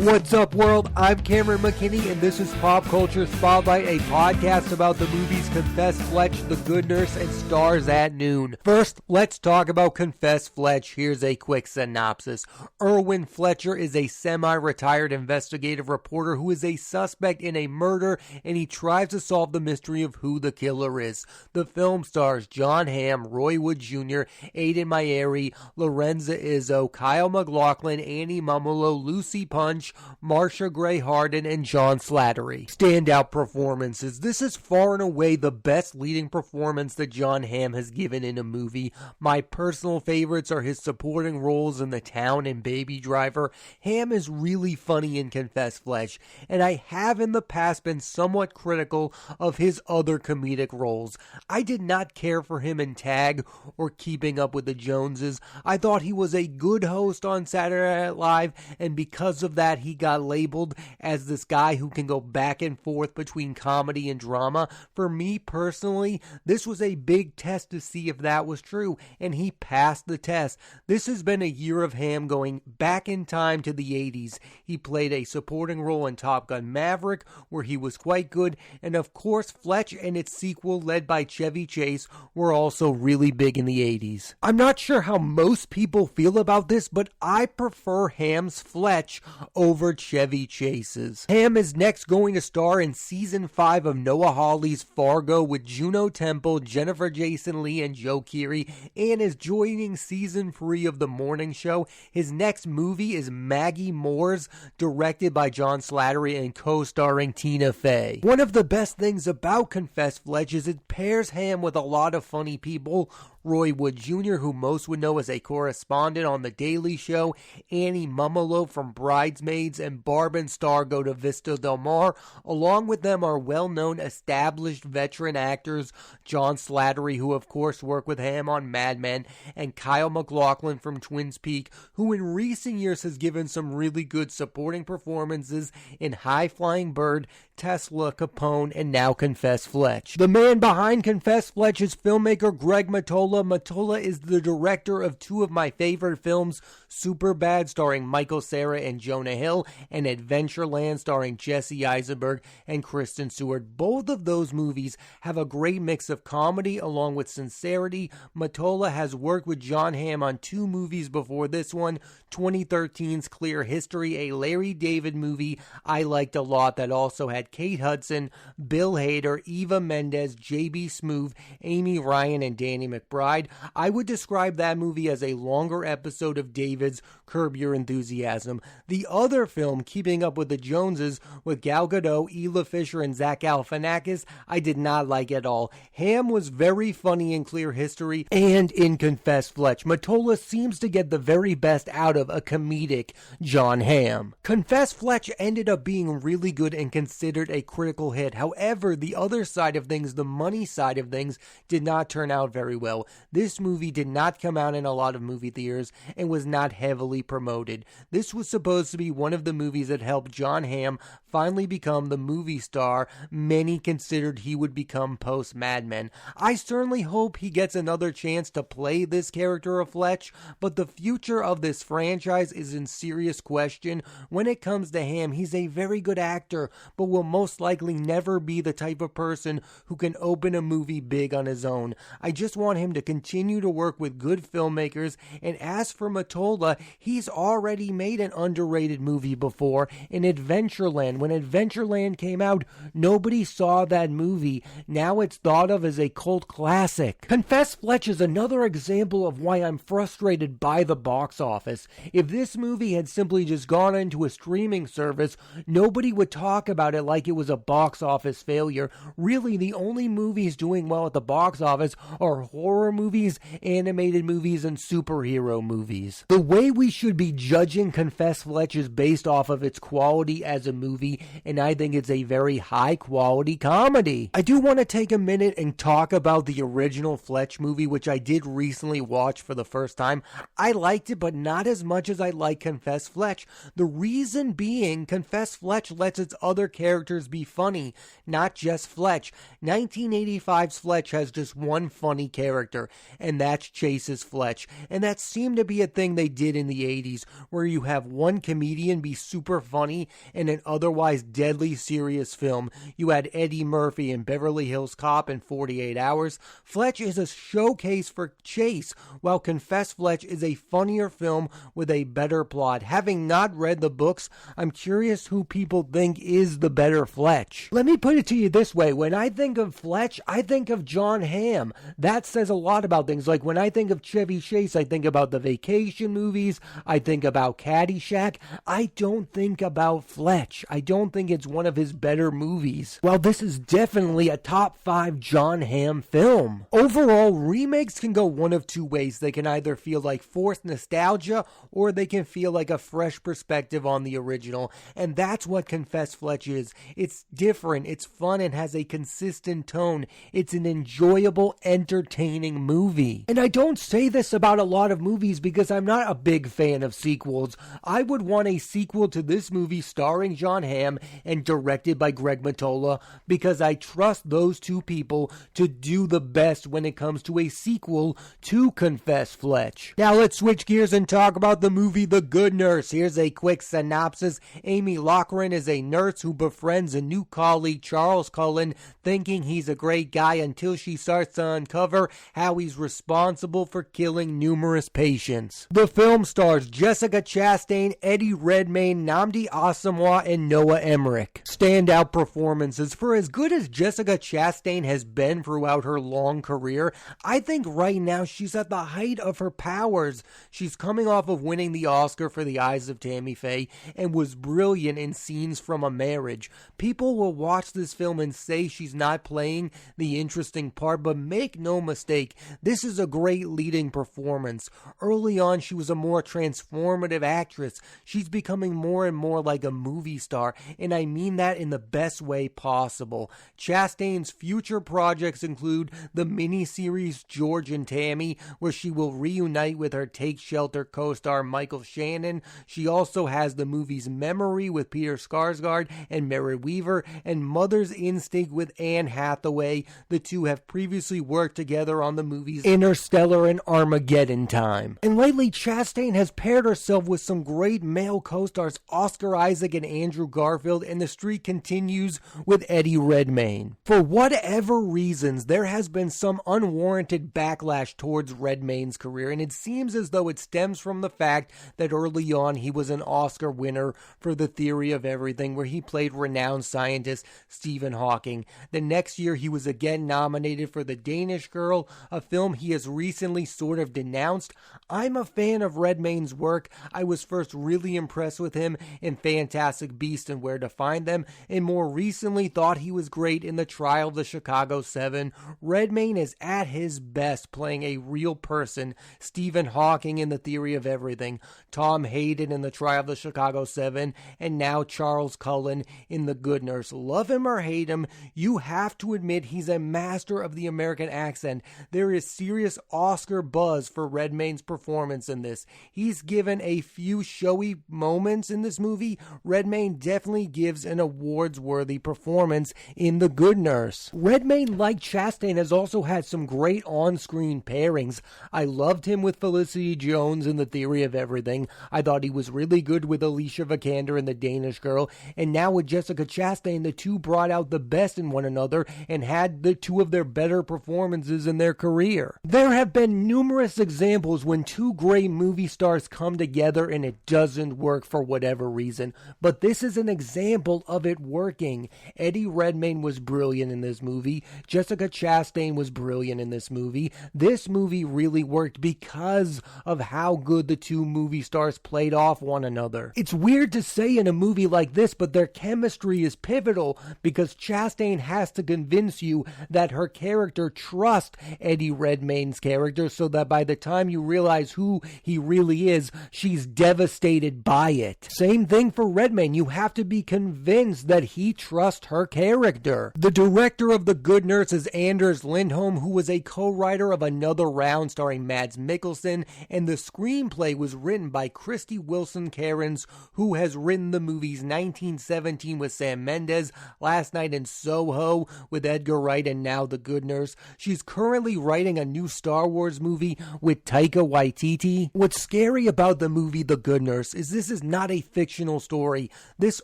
What's up, world? I'm Cameron McKinney, and this is Pop Culture Spotlight, a podcast about the movies Confess, Fletch, The Good Nurse, and Stars at Noon. First, let's talk about Confess, Fletch. Here's a quick synopsis. Erwin Fletcher is a semi-retired investigative reporter who is a suspect in a murder, and he tries to solve the mystery of who the killer is. The film stars Jon Hamm, Roy Wood Jr., Aidan Mayeri, Lorenza Izzo, Kyle MacLachlan, Annie Mumolo, Lucy Punch, Marsha Gray Harden, and John Slattery. Standout performances. This is far and away the best leading performance that Jon Hamm has given in a movie. My personal favorites are his supporting roles in The Town and Baby Driver. Hamm is really funny in Confess, Fletch, and I have in the past been somewhat critical of his other comedic roles. I did not care for him in Tag or Keeping Up with the Joneses. I thought he was a good host on Saturday Night Live, and because of that, he got labeled as this guy who can go back and forth between comedy and drama. For me personally, this was a big test to see if that was true, and he passed the test. This has been a year of Hamm going back in time to the 80s. He played a supporting role in Top Gun Maverick, where he was quite good, and of course, Fletch and its sequel, led by Chevy Chase, were also really big in the 80s. I'm not sure how most people feel about this, but I prefer Hamm's Fletch over Chevy Chase's. Hamm is next going to star in Season 5 of Noah Hawley's Fargo with Juno Temple, Jennifer Jason Leigh, and Joe Keery, and is joining Season 3 of The Morning Show. His next movie is Maggie Moore's, directed by John Slattery and co-starring Tina Fey. One of the best things about Confess, Fletch is it pairs Hamm with a lot of funny people. Roy Wood Jr., who most would know as a correspondent on The Daily Show, Annie Mumolo from Bridesmaids, and Barb and Star Go to Vista Del Mar. Along with them are well-known established veteran actors John Slattery, who of course worked with Hamm on Mad Men, and Kyle MacLachlan from Twin Peaks, who in recent years has given some really good supporting performances in High Flying Bird, Tesla, Capone, and now Confess, Fletch. The man behind Confess, Fletch is filmmaker Greg Mottola. Mottola is the director of two of my favorite films, Superbad starring Michael Cera and Jonah Hill, and Adventureland starring Jesse Eisenberg and Kristen Stewart. Both of those movies have a great mix of comedy along with sincerity. Mottola has worked with Jon Hamm on two movies before this one, 2013's Clear History, a Larry David movie I liked a lot that also had Kate Hudson, Bill Hader, Eva Mendes, J.B. Smoove, Amy Ryan, and Danny McBride. I would describe that movie as a longer episode of David's Curb Your Enthusiasm. The other film, Keeping Up with the Joneses, with Gal Gadot, Ela Fisher, and Zach Galifianakis, I did not like at all. Hamm was very funny in Clear History and in Confess, Fletch. Mottola seems to get the very best out of a comedic Jon Hamm. Confess, Fletch ended up being really good and considered a critical hit. However, the other side of things, the money side of things, did not turn out very well. This movie did not come out in a lot of movie theaters and was not heavily promoted. This was supposed to be one of the movies that helped Jon Hamm finally become the movie star many considered he would become post Mad Men. I certainly hope he gets another chance to play this character of Fletch, but the future of this franchise is in serious question. When it comes to Hamm, he's a very good actor, but will most likely never be the type of person who can open a movie big on his own. I just want him to continue to work with good filmmakers, and as for Mottola, he's already made an underrated movie before in Adventureland. When Adventureland came out, nobody saw that movie. Now it's thought of as a cult classic. Confess, Fletch is another example of why I'm frustrated by the box office. If this movie had simply just gone into a streaming service, nobody would talk about it like it was a box office failure. Really, the only movies doing well at the box office are horror movies, animated movies, and superhero movies. The way we should be judging Confess, Fletch is based off of its quality as a movie, and I think it's a very high quality comedy. I do want to take a minute and talk about the original Fletch movie, which I did recently watch for the first time. I liked it, but not as much as I like Confess, Fletch. The reason being, Confess, Fletch lets its other characters be funny, not just Fletch. 1985's Fletch has just one funny character, character, and that's Chase's Fletch. And that seemed to be a thing they did in the 80s, where you have one comedian be super funny in an otherwise deadly serious film. You had Eddie Murphy in Beverly Hills Cop and 48 Hours. Fletch is a showcase for Chase, while Confess Fletch is a funnier film with a better plot. Having not read the books, I'm curious who people think is the better Fletch. Let me put it to you this way. When I think of Fletch, I think of Jon Hamm. That says a lot about things. Like when I think of Chevy Chase, I think about the vacation movies. I think about Caddyshack. I don't think about Fletch. I don't think it's one of his better movies. Well, this is definitely a top 5 Jon Hamm film. Overall, remakes can go one of two ways. They can either feel like forced nostalgia, or they can feel like a fresh perspective on the original. And that's what Confess Fletch is. It's different, it's fun, and has a consistent tone. It's an enjoyable, entertaining movie. And I don't say this about a lot of movies because I'm not a big fan of sequels. I would want a sequel to this movie starring Jon Hamm and directed by Greg Mottola, because I trust those two people to do the best when it comes to a sequel to Confess Fletch. Now let's switch gears and talk about the movie The Good Nurse. Here's a quick synopsis. Amy Lochran is a nurse who befriends a new colleague, Charles Cullen, thinking he's a great guy, until she starts to uncover how he's responsible for killing numerous patients. The film stars Jessica Chastain, Eddie Redmayne, Nnamdi Asomugha, and Noah Emmerich. Standout performances. For as good as Jessica Chastain has been throughout her long career, I think right now she's at the height of her powers. She's coming off of winning the Oscar for The Eyes of Tammy Faye and was brilliant in Scenes from a Marriage. People will watch this film and say she's not playing the interesting part, but make no mistake, this is a great leading performance. Early on, she was a more transformative actress. She's becoming more and more like a movie star, and I mean that in the best way possible. Chastain's future projects include the miniseries George and Tammy, where she will reunite with her Take Shelter co-star Michael Shannon. She also has the movies Memory with Peter Skarsgård and Merritt Weaver, and Mother's Instinct with Anne Hathaway. The two have previously worked together on the movies Interstellar and Armageddon Time. And lately, Chastain has paired herself with some great male co-stars Oscar Isaac and Andrew Garfield, and the streak continues with Eddie Redmayne. For whatever reasons, there has been some unwarranted backlash towards Redmayne's career, and it seems as though it stems from the fact that early on he was an Oscar winner for The Theory of Everything, where he played renowned scientist Stephen Hawking. The next year he was again nominated for The Danish Girl, a film he has recently sort of denounced. I'm a fan of Redmayne's work. I was first really impressed with him in Fantastic Beasts and Where to Find Them, and more recently thought he was great in The Trial of the Chicago 7. Redmayne is at his best playing a real person, Stephen Hawking in The Theory of Everything, Tom Hayden in The Trial of the Chicago 7, and now Charles Cullen in The Good Nurse. Love him or hate him, you have to admit he's a master of the American accent. There is serious Oscar buzz for Redmayne's performance in this. He's given a few showy moments in this movie. Redmayne definitely gives an awards-worthy performance in The Good Nurse. Redmayne, like Chastain, has also had some great on-screen pairings. I loved him with Felicity Jones in The Theory of Everything. I thought he was really good with Alicia Vikander in The Danish Girl, and now with Jessica Chastain, the two brought out the best in one another and had the two of their better performances in their career. There have been numerous examples when two great movie stars come together and it doesn't work for whatever reason, but this is an example of it working. Eddie Redmayne was brilliant in this movie. Jessica Chastain was brilliant in this movie. This movie really worked because of how good the two movie stars played off one another. It's weird to say in a movie like this, but their chemistry is pivotal because Chastain has to convince you that her character trusts Eddie Redmayne's character, so that by the time you realize who he really is, she's devastated by it. Same thing for Redmayne. You have to be convinced that he trusts her character. The director of The Good Nurse is Anders Lindholm, who was a co-writer of Another Round starring Mads Mikkelsen, and the screenplay was written by Christy Wilson Cairns, who has written the movies 1917 with Sam Mendes, Last Night in Soho with Edgar Wright, and now The Good Nurse. She's currently writing a new Star Wars movie with Taika Waititi. What's scary about the movie The Good Nurse is this is not a fictional story. This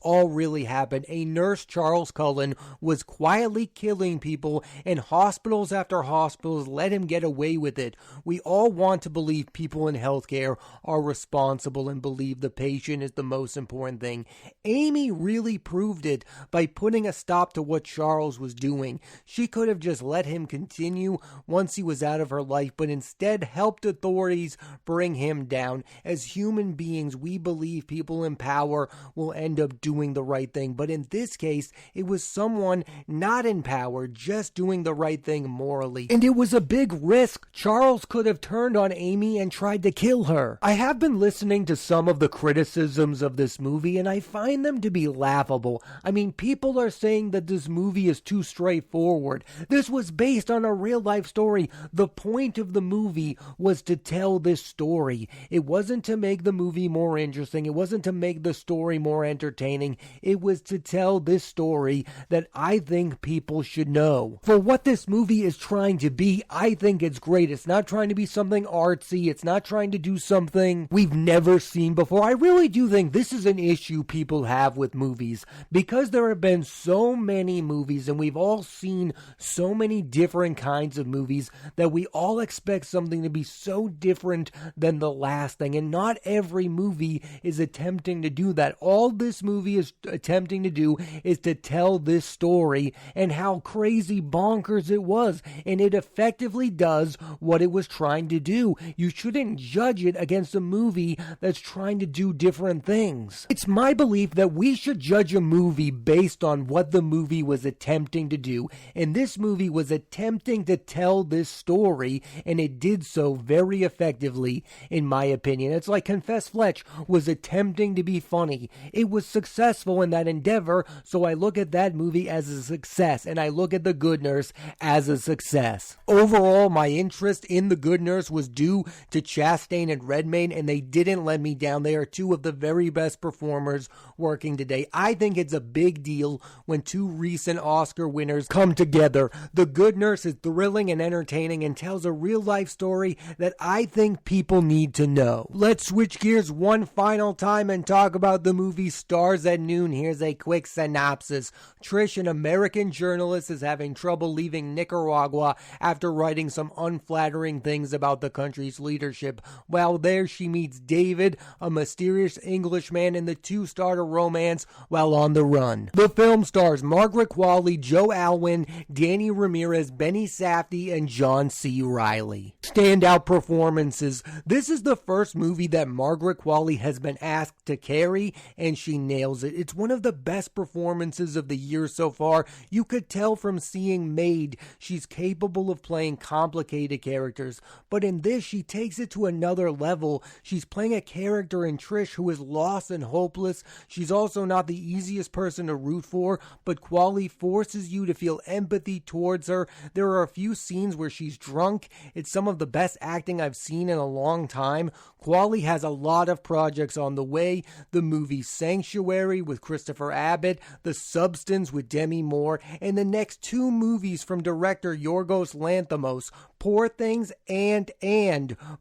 all really happened. A nurse, Charles Cullen, was quietly killing people, and hospitals after hospitals let him get away with it. We all want to believe people in healthcare are responsible and believe the patient is the most important thing. Amy really proved it by putting a stop to what Charles was doing. She could have just let him continue once he was out of her life, but instead helped authorities bring him down. As human beings, we believe people in power will end up doing the right thing, but in this case, it was someone not in power just doing the right thing morally. And it was a big risk. Charles could have turned on Amy and tried to kill her. I have been listening to some of the criticisms of this movie, and I find them to be laughable. I mean, people are saying that this movie is too straightforward. This was based on a real-life story. The point of the movie was to tell this story. It wasn't to make the movie more interesting. It wasn't to make the story more entertaining. It was to tell this story that I think people should know. For what this movie is trying to be, I think it's great. It's not trying to be something artsy. It's not trying to do something we've never seen before. I really do think this is an issue people have with movies, because there have been so many movies and we've all seen so many different kinds of movies that we all expect something to be so different than the last thing, and not every movie is attempting to do that. All this movie is attempting to do is to tell this story and how crazy bonkers it was, and it effectively does what it was trying to do. You shouldn't judge it against a movie that's trying to do different things. It's my belief that we should judge a movie based on what the movie was attempting to do, and this movie was attempting to tell this story, and it did so very effectively, in my opinion. It's like Confess Fletch was attempting to be funny. It was successful in that endeavor, so I look at that movie as a success, and I look at The Good Nurse as a success. Overall, my interest in The Good Nurse was due to Chastain and Redmayne, and they didn't let me down. They are two of the very best performers working today. I think it's a big deal when two recent Oscar winners come together. The Good Nurse is thrilling and entertaining and tells a real-life story that I think people need to know. Let's switch gears one final time and talk about the movie Stars at Noon. Here's a quick synopsis. Trish, an American journalist, is having trouble leaving Nicaragua after writing some unflattering things about the country's leadership. While there, she meets David, a mysterious Englishman, and the two start a romance while on the run. The film stars Margaret Qualley, Joe Alwyn, Danny Ramirez, Benny Safdie, and John C. Reilly. Standout performances. This is the first movie that Margaret Qualley has been asked to carry, and she nails it. It's one of the best performances of the year so far. You could tell from seeing Maid, she's capable of playing complicated characters, but in this, she takes it to another level. She's playing a character in Trish who is lost and hopeless. She's also not the easiest person to root for, but Qualley forces you to feel empathy towards her. There are a few scenes where she's drunk. It's some of the best acting I've seen in a long time. Qualley has a lot of projects on the way. The movie Sanctuary with Christopher Abbott, The Substance with Demi Moore, and the next two movies from director Yorgos Lanthimos, Poor Things and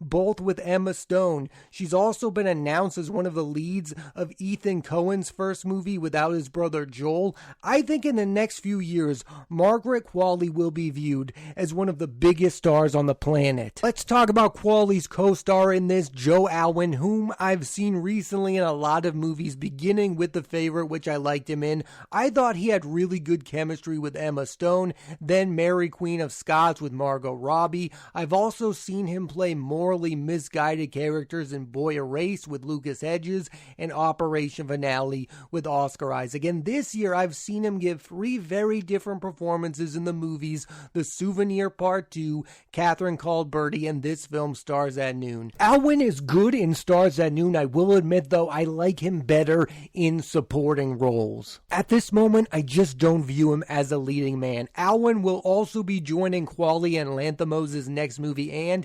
both with Emma Stone. She's also been announced as one of the leads of Ethan Coen's first movie without his brother Joel. I think in the next few years, Margaret Qualley will be viewed as one of the biggest stars on the planet. Let's talk about Qualley's co-star in this, Joe Alwyn, whom I've seen recently in a lot of movies, beginning with The Favorite, which I liked him in. I thought he had really good chemistry with Emma Stone, then Mary Queen of Scots with Margot Robbie. I've also seen him play morally misguided characters in Boy Erased with Lucas Hedges and Operation Finale with Oscar Isaac. And this year, I've seen him give three very different performances in the movies The Souvenir Part 2, Catherine Called Birdie, and this film Stars at Noon. Alwyn is good in Stars at Noon. I will admit, though, I like him better in supporting roles. At this moment, I just don't view him as a leading man. Alwyn will also be joining Qualley and Lanthimos Moses' next movie, and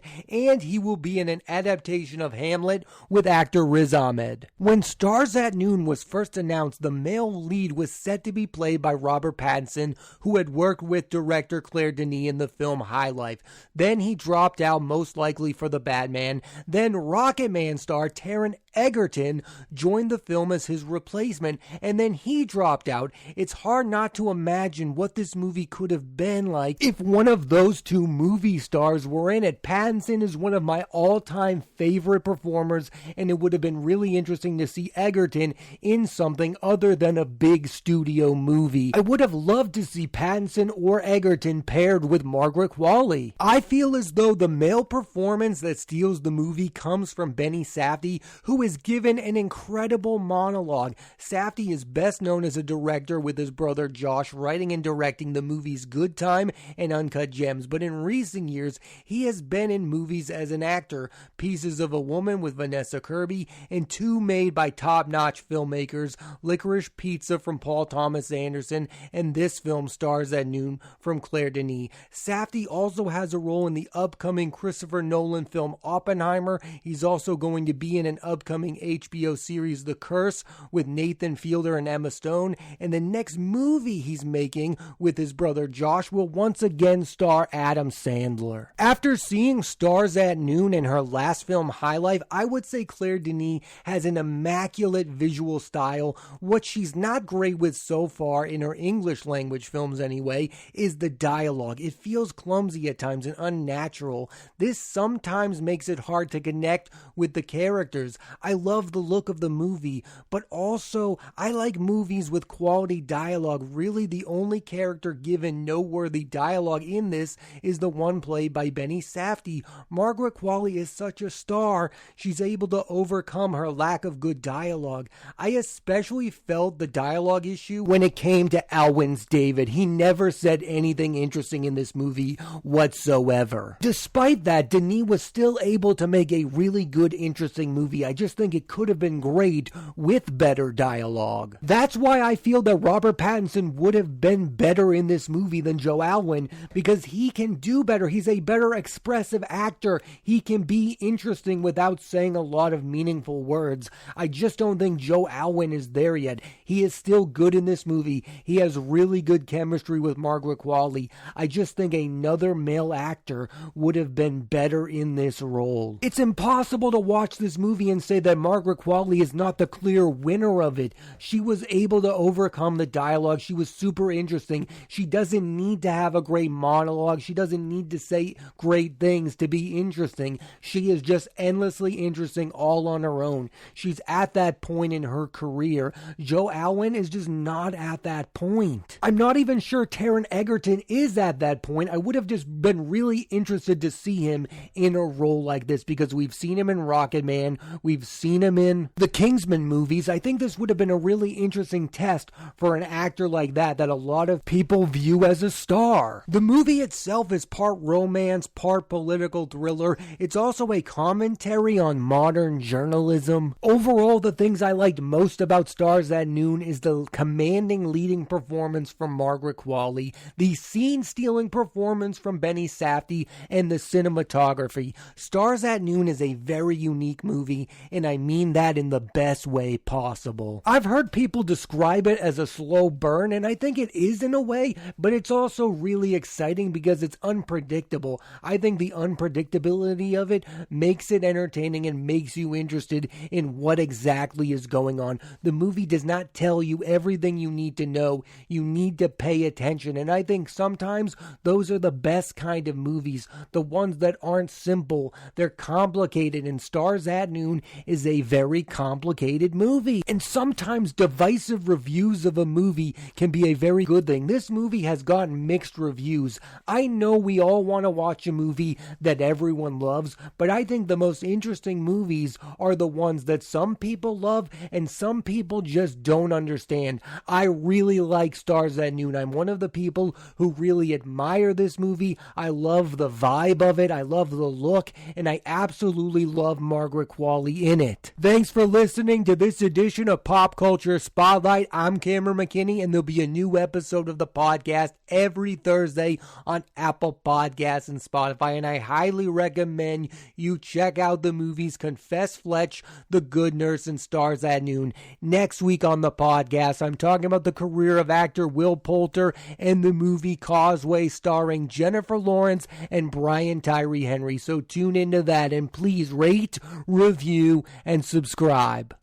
he will be in an adaptation of Hamlet with actor Riz Ahmed. When Stars at Noon was first announced, the male lead was set to be played by Robert Pattinson, who had worked with director Claire Denis in the film High Life. Then he dropped out, most likely for the Batman. Then Rocketman star Taron Egerton joined the film as his replacement, and then he dropped out. It's hard not to imagine what this movie could have been like if one of those two movie stars were in it. Pattinson is one of my all-time favorite performers, and it would have been really interesting to see Egerton in something other than a big studio movie. I would have loved to see Pattinson or Egerton paired with Margaret Qualley. I feel as though the male performance that steals the movie comes from Benny Safdie, who is given an incredible monologue. Safdie is best known as a director, with his brother Josh writing and directing the movies Good Time and Uncut Gems, but in recent years he has been in movies as an actor: Pieces of a Woman with Vanessa Kirby, and two made by top-notch filmmakers, Licorice Pizza from Paul Thomas Anderson and this film Stars at Noon from Claire Denis. Safdie also has a role in the upcoming Christopher Nolan film Oppenheimer. He's also going to be in an upcoming HBO series The Curse with Nathan Fielder and Emma Stone, and the next movie he's making with his brother Josh will once again star Adam Sandler. After seeing Stars at Noon and her last film High Life, I would say Claire Denis has an immaculate visual style. What she's not great with so far, in her English language films anyway, is the dialogue. It feels clumsy at times and unnatural. This sometimes makes it hard to connect with the characters. I love the look of the movie, but also I like movies with quality dialogue. Really, the only character given noteworthy dialogue in this is the one played by Benny Safdie. Margaret Qualley is such a star. She's able to overcome her lack of good dialogue. I especially felt the dialogue issue when it came to Alwyn's David. He never said anything interesting in this movie whatsoever. Despite that, Denis was still able to make a really good, interesting movie. I just think it could have been great with better dialogue. That's why I feel that Robert Pattinson would have been better in this movie than Joe Alwyn, because he can do better. He's a better expressive actor. He can be interesting without saying a lot of meaningful words. I just don't think Joe Alwyn is there yet. He is still good in this movie. He has really good chemistry with Margaret Qualley. I just think another male actor would have been better in this role. It's impossible to watch this movie and say that Margaret Qualley is not the clear winner of it. She was able to overcome the dialogue. She was super interesting. She doesn't need to have a great monologue. She doesn't need to say great things to be interesting. She is just endlessly interesting all on her own. She's at that point in her career. Joe Alwyn is just not at that point. I'm not even sure Taron Egerton is at that point. I would have just been really interested to see him in a role like this, because we've seen him in Rocketman, we've seen him in the Kingsman movies. I think this would have been a really interesting test for an actor like that a lot of people view as a star. The movie itself is part romance, part political thriller. It's also a commentary on modern journalism. Overall, the things I liked most about Stars at Noon is the commanding leading performance from Margaret Qualley, the scene-stealing performance from Benny Safdie, and the cinematography. Stars at Noon is a very unique movie, and I mean that in the best way possible. I've heard people describe it as a slow burn, and I think it is in a way, but it's also really exciting because it's unpredictable. I think the unpredictability of it makes it entertaining and makes you interested in what exactly is going on. The movie does not tell you everything you need to know. You need to pay attention, and I think sometimes those are the best kind of movies, the ones that aren't simple. They're complicated, and Stars at Noon is a very complicated movie. And sometimes divisive reviews of a movie can be a very good thing. This movie has gotten mixed reviews. I know we all want to watch a movie that everyone loves, but I think the most interesting movies are the ones that some people love and some people just don't understand. I really like Stars at Noon. I'm one of the people who really admire this movie. I love the vibe of it. I love the look, and I absolutely love Margaret Qualley in it. Thanks for listening to this edition of Pop Culture Spotlight. I'm Cameron McKinney, and there'll be a new episode of the podcast every Thursday on Apple Podcasts, Podcasts and Spotify, and I highly recommend you check out the movies Confess Fletch, The Good Nurse, and Stars at Noon. Next week on the podcast, I'm talking about the career of actor Will Poulter and the movie Causeway starring Jennifer Lawrence and Brian Tyree Henry. So tune into that, and please rate, review, and subscribe.